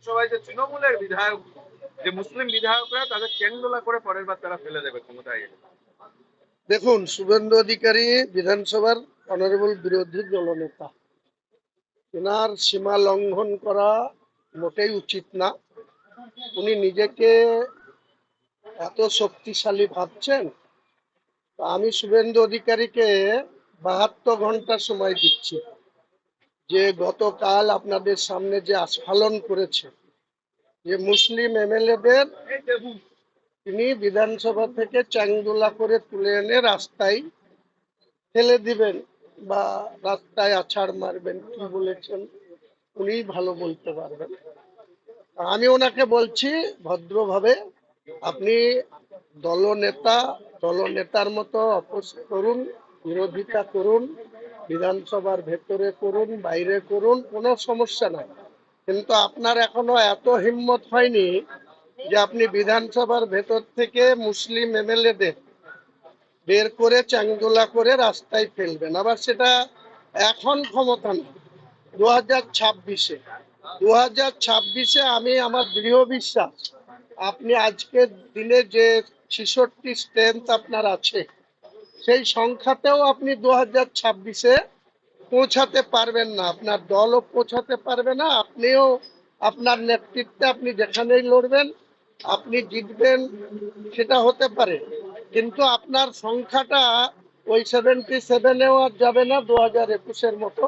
বিধানসভায় যে তৃণমূলের বিধায়ক, যে মুসলিম বিধায়করা তাদের চেংদোলা করে পরের বার তারা ফেলে দেবে ক্ষমতায় এলে? দেখুন, শুভেন্দু অধিকারী বিধানসভার অনারেবল বিরোধী দলনেতা, এনার সীমা লঙ্ঘন করা মোটেই উচিত না। উনি নিজেকে এত শক্তিশালী ভাবছেন। তো আমি শুভেন্দু অধিকারীকে 72 ঘন্টা সময় দিচ্ছি, যে গতকাল আপনাদের সামনে যে আস্ফালন করেছে, যে মুসলিম এমএলএদের তিনি বিধানসভা থেকে চাংদোলা করে তুলে এনে রাস্তায় ফেলে দিবেন বা রাস্তায় আছাড় মারবেন, কি বলেছেন উনি ভালো বলতে পারবেন। আমি ওনাকে বলছি ভদ্রভাবে, আপনি দলনেতার মতো অপোজ করুন, বিরোধিতা করুন, বিধানসভার ভেতরে করুন, বাইরে করুন, কোনো সমস্যা নাই। কিন্তু আপনার এখনো এত হিম্মত হয়নি যে আপনি বিধানসভার ভেতর থেকে মুসলিম এমএলএদের বের করে চাংদোলা করে রাস্তায় ফেলবেন। আবার সেটা এখন ক্ষমতা না, 2026-এ 2026-এ আমি আমার দৃঢ় বিশ্বাস আপনি আজকের দিনে যে 66 স্ট্রেংথ আপনার আছে, সেই সংখ্যাতেও আপনি 2026-এ পৌঁছাতে পারবেন না, আপনার দলও পৌঁছাতে পারবে না। আপনিও আপনার নেতৃত্বে আপনি যেখানেই লড়বেন আপনি জিতবেন, সেটা হতে পারে, কিন্তু আপনার সংখ্যাটা ওই 77-এও আর যাবে না 2021-এর মতো।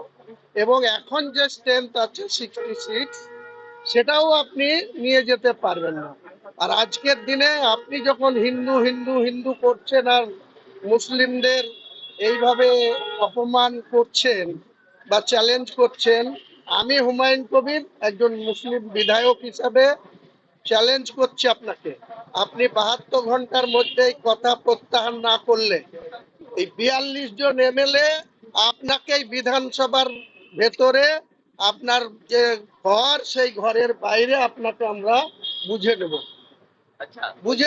এবং এখন যে স্ট্রেংথ আছে 66, সেটাও আপনি নিয়ে যেতে পারবেন না। আর আজকের দিনে আপনি যখন হিন্দু হিন্দু হিন্দু করছেন আর মুসলিমদের এইভাবে অপমান করছেন বা চ্যালেঞ্জ করছেন, আমি হুমায়ুন কবির একজন মুসলিম বিধায়ক হিসাবে চ্যালেঞ্জ করছি আপনাকে, আপনি 72 ঘন্টার মধ্যে এই কথা প্রত্যাহার না করলে এই 42 জন এমএলএ আপনাকে এই বিধানসভার ভেতরে আপনার যে ঘর, সেই ঘরের বাইরে আপনাকে আমরা বুঝে নেব, আচ্ছা, বুঝে